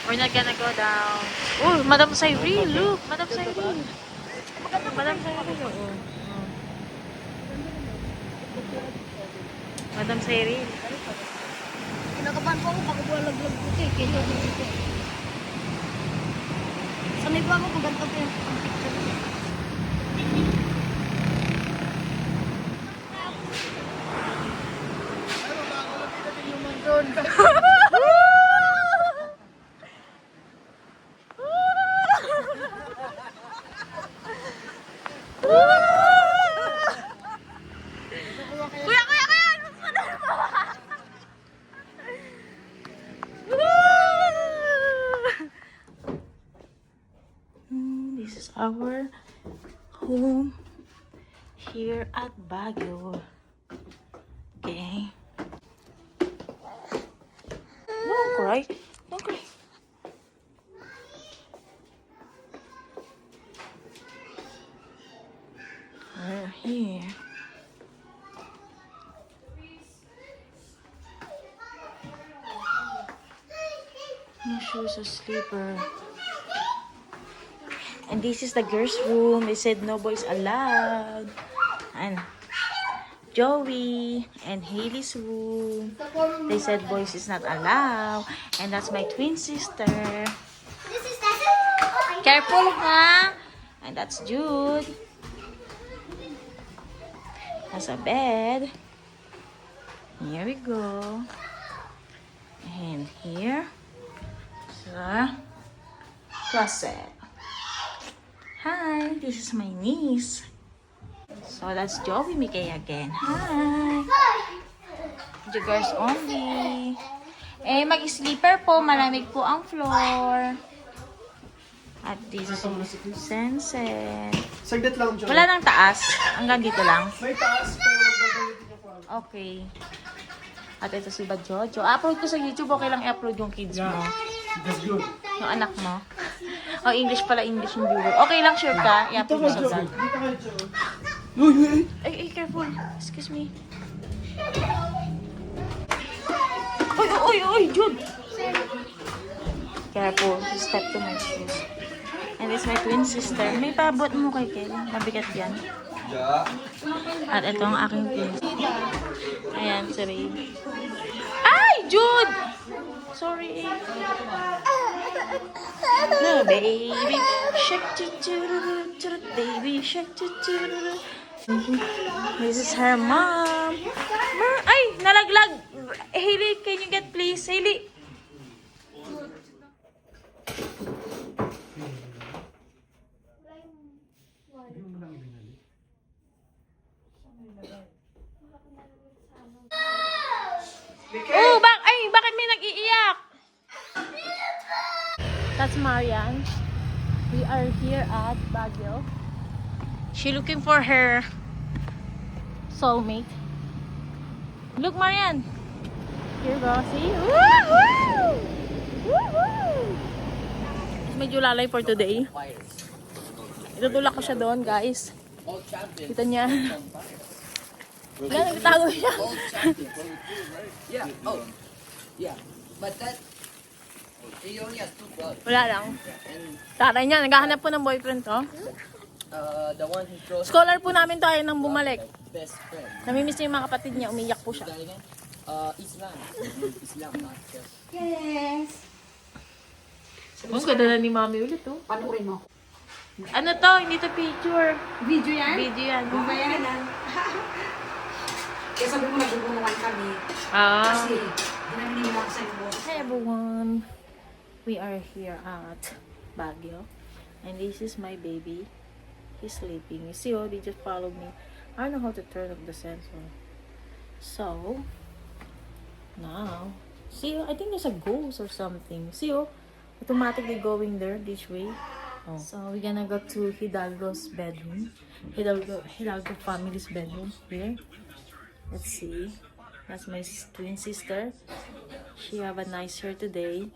We're not gonna go down. Oh, Madam Cyril, look! Madam Cyril. Madam Cyril, oo. Oh. Madam Cyril. Kinakabahan po ako pag bumalaglag ko kaya sanay pa ako pag ganito po yung picture. Kuya! This is our home here at Baguio. Okay. Don't cry. Don't cry. We're here. No shoes or slipper. And this is the girls' room. They said no boys allowed. And Joey and Haley's room. They said boys is not allowed. And that's my twin sister. This is that. Careful, ha? And that's Jude. That's a bed. Here we go. And here is the closet. Hi, this is my niece. So that's Joey Mikay again. Hi. The girls only. Eh, mag-sleeper po. Malamig po ang floor. At this is sunset. Saglit lang, Joe. Wala nang taas. Hanggang dito lang. May taas, pero babalitin niyo po. Okay. At ito si Jojo. Upload ko sa YouTube. Okay lang i-upload yung kids mo. That's good. Yung anak mo. Oh, English pala. English yung viewer. Okay lang, sure ka? Dito I-upload ka, mo sa Joe. vlog. Dito ka, Joe. Uy! Ay, careful. Excuse me. Uy, Jude. Careful. Step to my shoes. And this is my twin sister. May pabot mo kay Kelly. Mabigat yan. At ito ang aking twin. Ayan, si Ray. Ay, Jude! Sorry. No, baby. Shake baby. Shake This is her mom. Ay, nalaglag. Hailey, can you get please? Hailey. Oh, bakit may nag-iiyak? That's Marian. We are here at Baguio. She looking for her soulmate. Look, Marian. Here you go. See? Woohoo! Woohoo! Medyo lalay for today. Itutulak ko siya doon, guys. Kita niya. Yan, nagtago siya. Yeah. Oh. Yeah. But that he only has two brothers. Wala lang. And Tatay niya, naghahanap po ng boyfriend to. the one who throws Scholar po namin to, ayaw nang bumalik. best friend. Namimiss niya yung mga kapatid niya, umiyak po siya. That again? Islam. Islam, not just. Yes. Ang ganda na ni Mami ulit, oh. Panurin mo. Ano to? Hindi to picture. Video yan? Video yan. Bayaran. Kaya sabi mo nagbubunuan kami. Ah. Kasi hinaminin mo ako sa iyo. Hi everyone. We are here at Baguio. And this is my baby. He's sleeping. You see, oh, they just followed me. I don't know how to turn off the sensor. So, now, see, I think there's a ghost or something. See, oh, automatically going there this way. Oh. So, we're gonna go to Hidalgo's bedroom. Hidalgo family's bedroom here. Let's see. That's my twin sister. She have a nice hair today.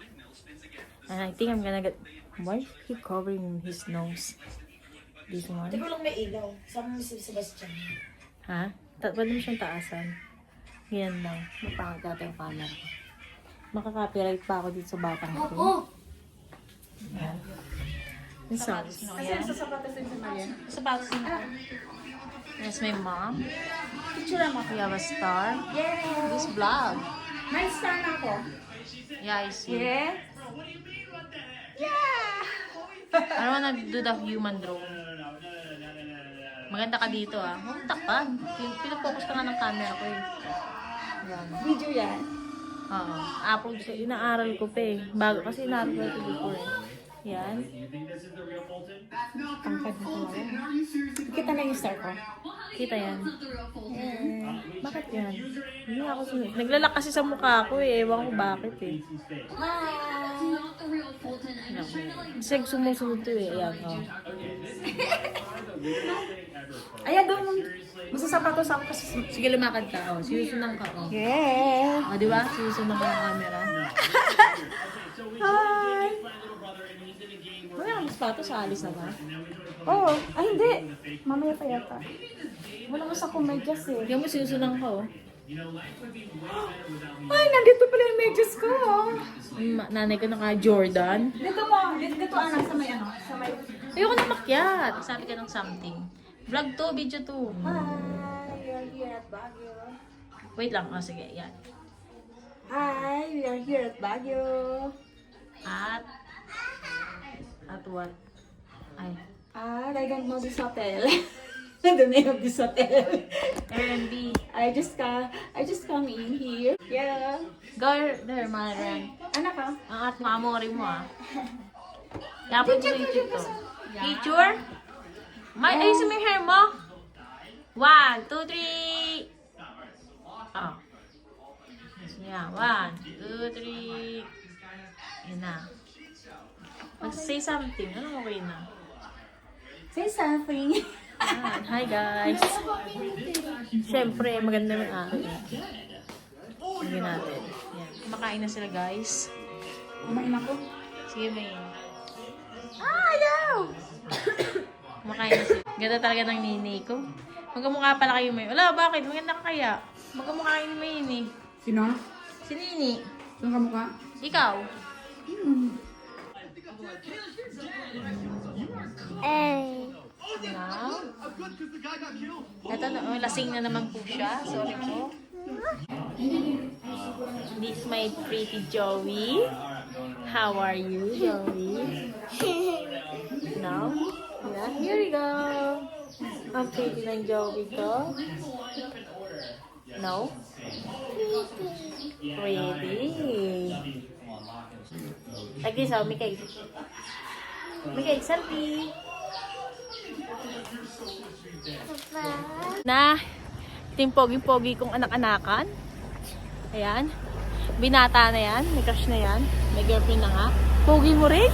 And I think I'm gonna get... Why is he covering his nose? This one? Hindi ko lang may ilaw. Sama mo si Sebastian. Ha? Pwede mo siyang taasan. Ganyan lang. Mapangit dati ang camera ko. Makaka-copyright pa ako dito sa batang ito. Oo. Yung socks. Kasi sa sapatos din si Marian. Sapatos nito. Yes, my mom. Picture mo. We have a star. Yeah! This vlog. May star na ako. Yeah, I see. Yeah! Yeah! I don't wanna do the human drone. Maganda ka dito ah. Huwag takpan. Pinafocus ka nga ng camera ko eh. Yan. Video yan. Oo. Upload ko. Inaaral ko pa eh. Bago kasi inaaral ko ito before eh. Yan. Tangkad mo ko lang. Kita na yung star ko. Kita yan. Bakit yan? Hindi ako naglalak kasi sa mukha ko eh. Ewan ko bakit eh. Kasi sumusunod to eh. Ayan oh. Ayan doon. Masasapatos ako kasi. Sige lumakad ka. Oh. Sinusunan ka oh. Yeah! O diba? Sinusunan ka ng camera. Hi! Wala kang sapatos. Alis na ba? Oo. Ay, hindi. Mamaya pa yata. Wala ko sa kumedyas eh. Hindi mo sinusunan ka oh. Ay, nandito pala yung medyas ko. Nanay ko naka-Jordan. Dito mo. Dito anak sa may ano. Sa may... Ayoko na makyat. Sabi ka ng something. Vlog to, video to. Hi, we are here at Baguio. Wait lang. Oh, sige. Yan. Hi, we are here at Baguio. At what? Ay. I don't know this hotel. The name of this hotel. Airbnb. I just come in here. Yeah. Go there, Marian. Anak ka? Ang at mamori mo ah. I-upload mo sa YouTube to. Picture? May ayusin mo yung hair mo. 1, 2, 3. Oh. Yeah, 1, 2, 3. Yun na. Mag-say something. Ano okay na? Say something. Yan. Hi guys. Siyempre, maganda yung araw. Sige natin. Yan. Kumakain na sila guys. Kumain ako. Sige, may. Ayaw! Kumakain na sila. Ganda talaga ng nini ko. Magkamukha pala kayo may. Wala, bakit? Maganda ka kaya. Magkamukha kayo ni Mayini. Sino? Si Nini. Sino ka mukha? Ikaw. Now, eto na, oh, lasing na naman po siya. Sorry po. This is my pretty Joey. How are you, Joey? Now, yeah, here we go. Ang pretty ng Joey ko. No? Pretty. Like this, oh, Mikay. Mikay, selfie. Na, ito yung pogi-pogi kong anak-anakan. Ayan. Binata na yan. May crush na yan. May girlfriend na nga. Pogi mo rin?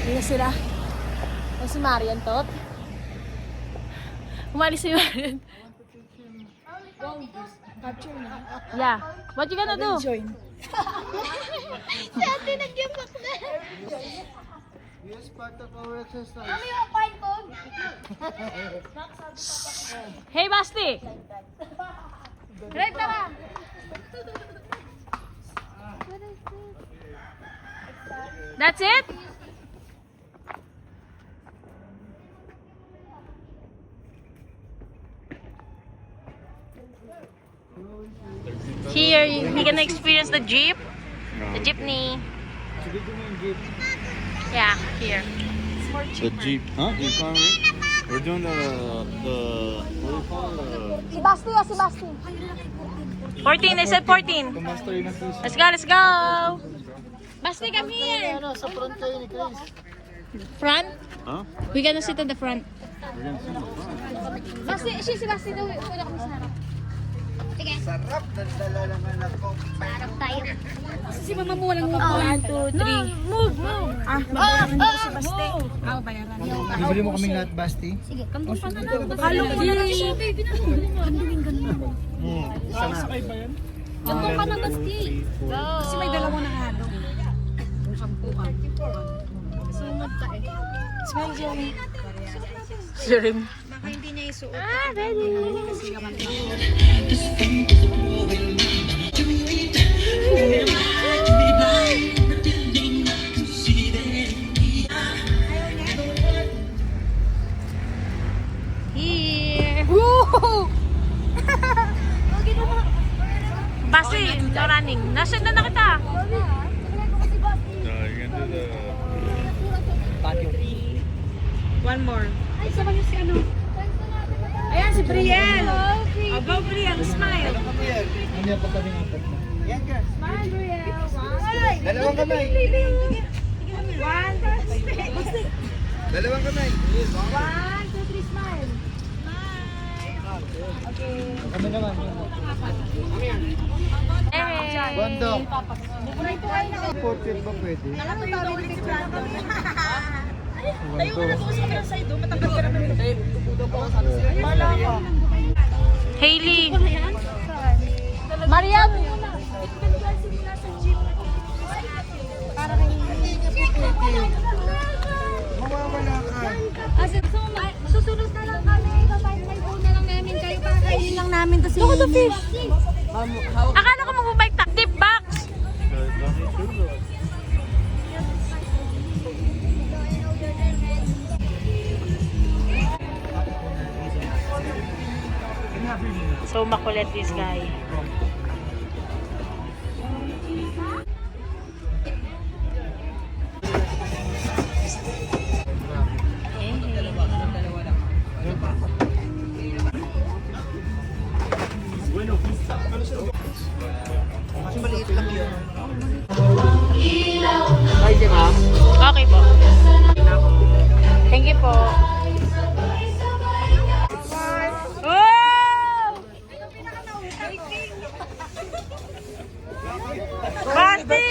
Hindi na sila. Ay, si Marian tot. Umalis si Marian. Yeah. What you gonna do? Join. Dati nagyamak na. Yes, part of our exercise. Ano yung apart ko? Hey, Basti! Right, tara. That's it? Here, you can experience the jeep. The jeepney. Yeah, here. The Jeep, huh? You calling me? We're doing the what do you call it? Si Basti si Basti. 14, I said 14. Master in Let's go, let's go! Basti, come here! Sa front kayo ni Chris. Front? Huh? We're gonna sit in the front. We're gonna see the front. Basti, si Basti daw. Wala kami sa harap. Sige. Sarap, nagdala naman ako. Harap tayo. Si mama mo walang mo. 1, 2, 3. Move, move! Bayaran mo si Baste. Bayaran. Bibili mo kaming lahat, Basti? Sige, kantong pa na lang. Halo mo na lang siya, baby. Kanduin ganun. Isa na. Kantong ka na Basti. Kasi may dalawang nakahalo. Kung 10 ka. Sumad ka eh. Smile, Joey. Shrimp. Baka hindi niya isuot. Ah, ready! Kasi naman. na kita. No, you're gonna do the. Patio. One more. Ay, sama niyo si ano. Ayan, si Brielle. Aba, Brielle, smile. Ano yung pagkabing apat mo? Yan ka. Smile, Brielle. Smile. Dalawang kamay. One, Dalawang kamay. 1, 2, 3, smile. Kami naman. Bondo. Portrait ba pwede? Tayo ka na po sa kamerang side. Matagal ka naman. Hailey. Mariam. Mawawala ka. Susunod na lang kami. May phone na lang namin kayo para kainin lang namin to si Look at the fish. Akala ko magbabike ta. Tip box. So makulit this guy. Kasi maliit lang yun. Okay po. Thank you po. Wow! Basti!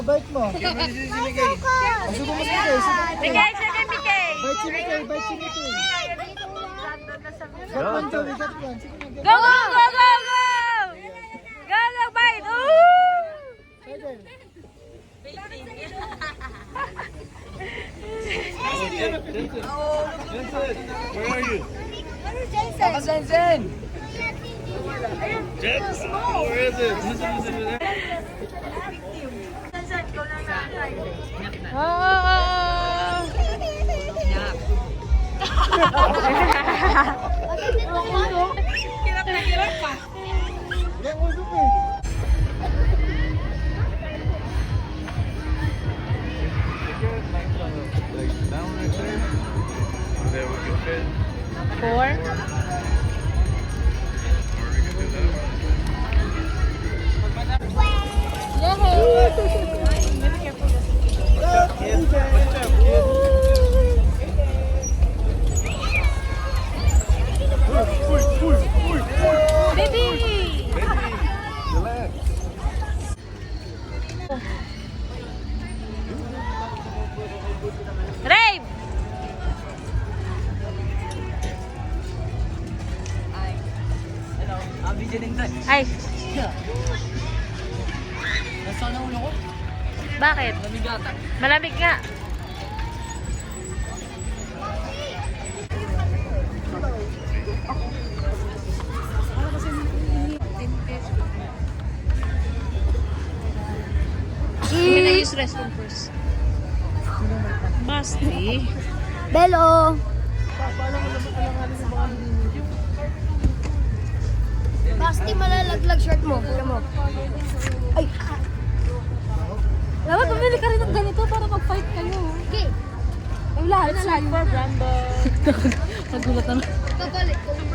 Bite mo. Asubo mo si Mikay. Bigay siya kay Mikay. Bite si Mikay. Got one, Joey. Got one. Sige na, Go, go, go, go, go! Go, go, bite! Ooh! Where are you? Papa Sensen! Jet? Where is it? Oh! Ilang uso pa eh. Like down right there? There we can fit. Four. Or we can do that. Baby! Relax. Rave! Video din tayo. Ay, Nasaan ang ulo ko? bakit? Namigata. Malamig nga. Hindi na use restroom first. Basti. Belo. Basti, malalaglag shirt mo. Tignan mo. Ay. Dapat bumili ka rin ng ganito para mag-fight kayo. Okay. Ay, lahat na lang. Brando. Nagulat na. Babalik ko.